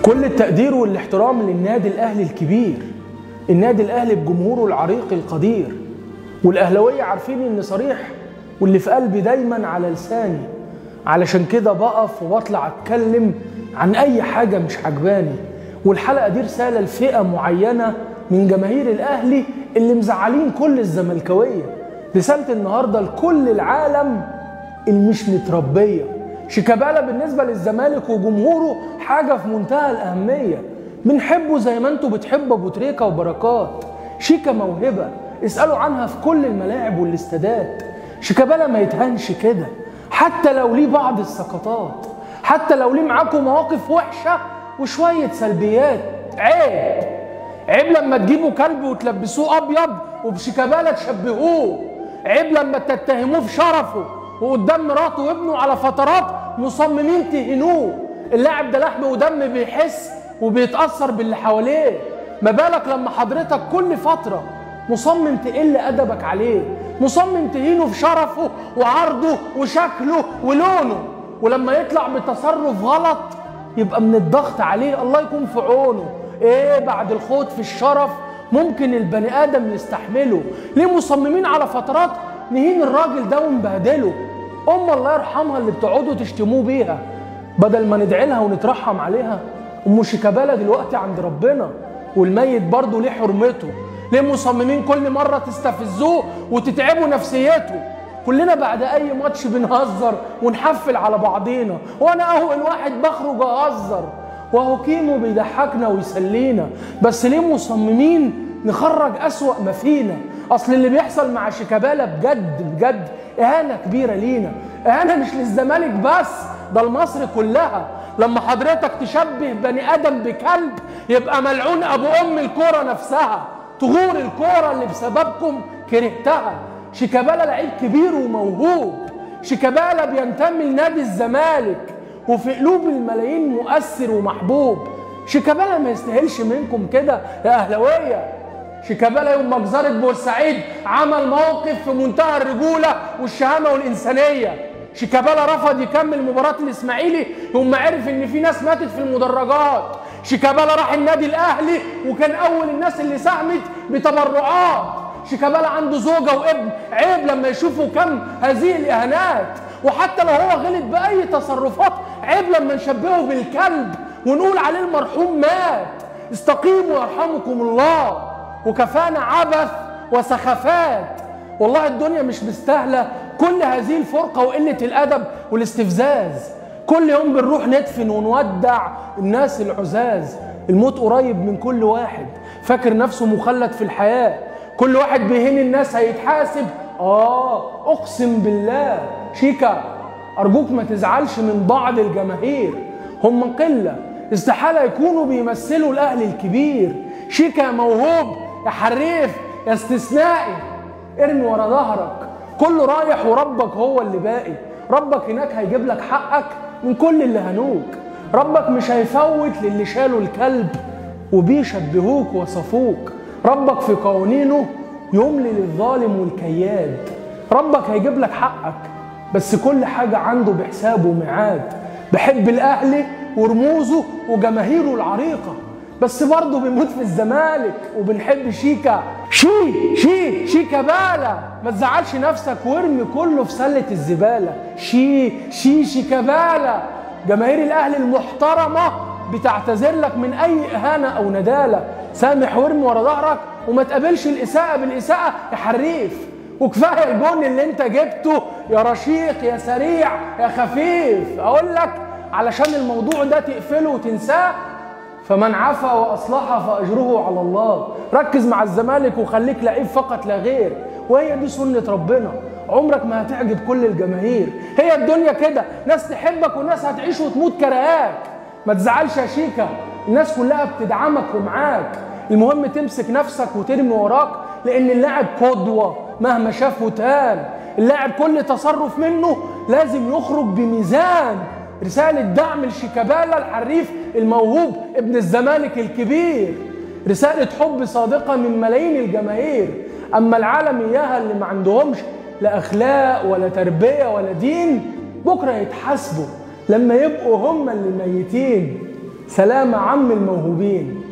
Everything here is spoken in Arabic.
كل التقدير والاحترام للنادي الأهلي الكبير، النادي الأهلي بجمهوره العريق القدير. والأهلاوية عارفين إن صريح واللي في قلبي دايما على لساني، علشان كده بقف وبطلع أتكلم عن أي حاجة مش عجباني. والحلقة دي رسالة لفئة معينة من جماهير الأهلي اللي مزعلين كل الزملكاوية. رسالة النهاردة لكل العالم اللي مش متربية. شيكابالا بالنسبة للزمالك وجمهوره حاجة في منتهى الأهمية، بنحبه زي ما انتوا بتحبوا أبو تريكة وبركات. شيكا موهبة اسألوا عنها في كل الملاعب والاستادات. شيكابالا ما يتهنش كده، حتى لو ليه بعض السقطات، حتى لو ليه معاكم مواقف وحشة وشوية سلبيات. عيب لما تجيبوا كلب وتلبسوه أبيض وبشيكابالا تشبهوه. عيب لما تتهموه في شرفه وقدام مراته وابنه على فترات مصممين تهنوه. اللاعب ده لحم ودم، بيحس وبيتأثر باللي حواليه، ما بالك لما حضرتك كل فترة مصمم تقل أدبك عليه، مصمم تهينه في شرفه وعرضه وشكله ولونه، ولما يطلع بتصرف غلط يبقى من الضغط عليه الله يكون في عونه. بعد الخوض في الشرف ممكن البني آدم يستحمله، ليه مصممين على فترات نهين الراجل ده ونبهدله؟ الله يرحمها اللي بتقعدوا تشتموه بيها بدل ما ندعي لها ونترحم عليها. شيكابالا دلوقتي عند ربنا، والميت برضه ليه حرمته. ليه مصممين كل مرة تستفزوه وتتعبوا نفسيته؟ كلنا بعد أي ماتش بنهزر ونحفل على بعضينا، وأنا أهو الواحد بخرج أهزر، وهو كيمو بيضحكنا ويسلينا. بس ليه مصممين نخرج أسوأ ما فينا؟ أصل اللي بيحصل مع شيكابالا بجد إهانة كبيرة لينا، إهانة مش للزمالك بس، ده لمصر كلها. لما حضرتك تشبه بني آدم بكلب يبقى ملعون أبو أم الكورة نفسها، تغور الكورة اللي بسببكم كرهتها. شيكابالا لعيب كبير وموهوب، شيكابالا بينتمي لنادي الزمالك وفي قلوب الملايين مؤثر ومحبوب. شيكابالا ما يستاهلش منكم كده يا أهلاوية. شيكابالا يوم مجزرة بورسعيد عمل موقف في منتهى الرجولة والشهامة والإنسانية. شيكابالا رفض يكمل مباراة الإسماعيلي يوم ما عرف إن في ناس ماتت في المدرجات. شيكابالا راح النادي الأهلي وكان أول الناس اللي ساهمت بتبرعات. شيكابالا عنده زوجة وابن، عيب لما يشوفوا كم هذه الإهانات. وحتى لو هو غلط بأي تصرفات عيب لما نشبهه بالكلب ونقول عليه المرحوم مات. استقيموا يرحمكم الله، وكفانا عبث وسخافات. والله الدنيا مش مستاهلة كل هذه الفرقة وقلة الأدب والاستفزاز. كل يوم بنروح ندفن ونودع الناس العزاز. الموت قريب من كل واحد فاكر نفسه مخلد في الحياة. كل واحد بيهين الناس هيتحاسب. أقسم بالله شيكا أرجوك ما تزعلش من بعض الجماهير، هم قلة استحالة يكونوا بيمثلوا الأهلي الكبير. شيكا يا موهوب يا حريف يا استثنائي، ارمي ورا ظهرك، كله رايح وربك هو اللي باقي. ربك هناك هيجيب لك حقك من كل اللي هنوك. ربك مش هيفوت للي شالوا الكلب وبيه شبهوك وصفوك. ربك في قوانينه يملي للظالم والكياد. ربك هيجيب لك حقك، بس كل حاجة عنده بحسابه وميعاد. بحب الأهلي ورموزه وجماهيره العريقة، بس برضه بيموت في الزمالك. وبنحب شيكا. شيكابالا ما تزعلش نفسك وارمي كله في سلة الزبالة. شيكابالا جماهير الأهلي المحترمة بتعتذر لك من أي إهانة أو ندالة. سامح وارمي ورا ظهرك وما تقابلش الإساءة بالإساءة يا حريف. وكفاية الجون اللي انت جبته يا رشيق يا سريع يا خفيف. أقول لك علشان الموضوع ده تقفله وتنساه، فمن عفا وأصلح فأجره على الله. ركز مع الزمالك وخليك لعيب فقط لا غير، وهي دي سنة ربنا. عمرك ما هتعجب كل الجماهير، هي الدنيا كده، ناس تحبك وناس هتعيش وتموت كرهاك. ما تزعلش يا شيكا، الناس كلها بتدعمك ومعاك. المهم تمسك نفسك وترمي وراك، لأن اللاعب قدوة مهما شاف وتهان. اللاعب كل تصرف منه لازم يخرج بميزان. رسالة دعم لشيكابالا الحريف الموهوب ابن الزمالك الكبير، رسالة حب صادقة من ملايين الجماهير. أما العالم إياها اللي ما عندهمش لا أخلاق ولا تربية ولا دين، بكرة يتحاسبوا لما يبقوا هم اللي ميتين. سلام عم الموهوبين.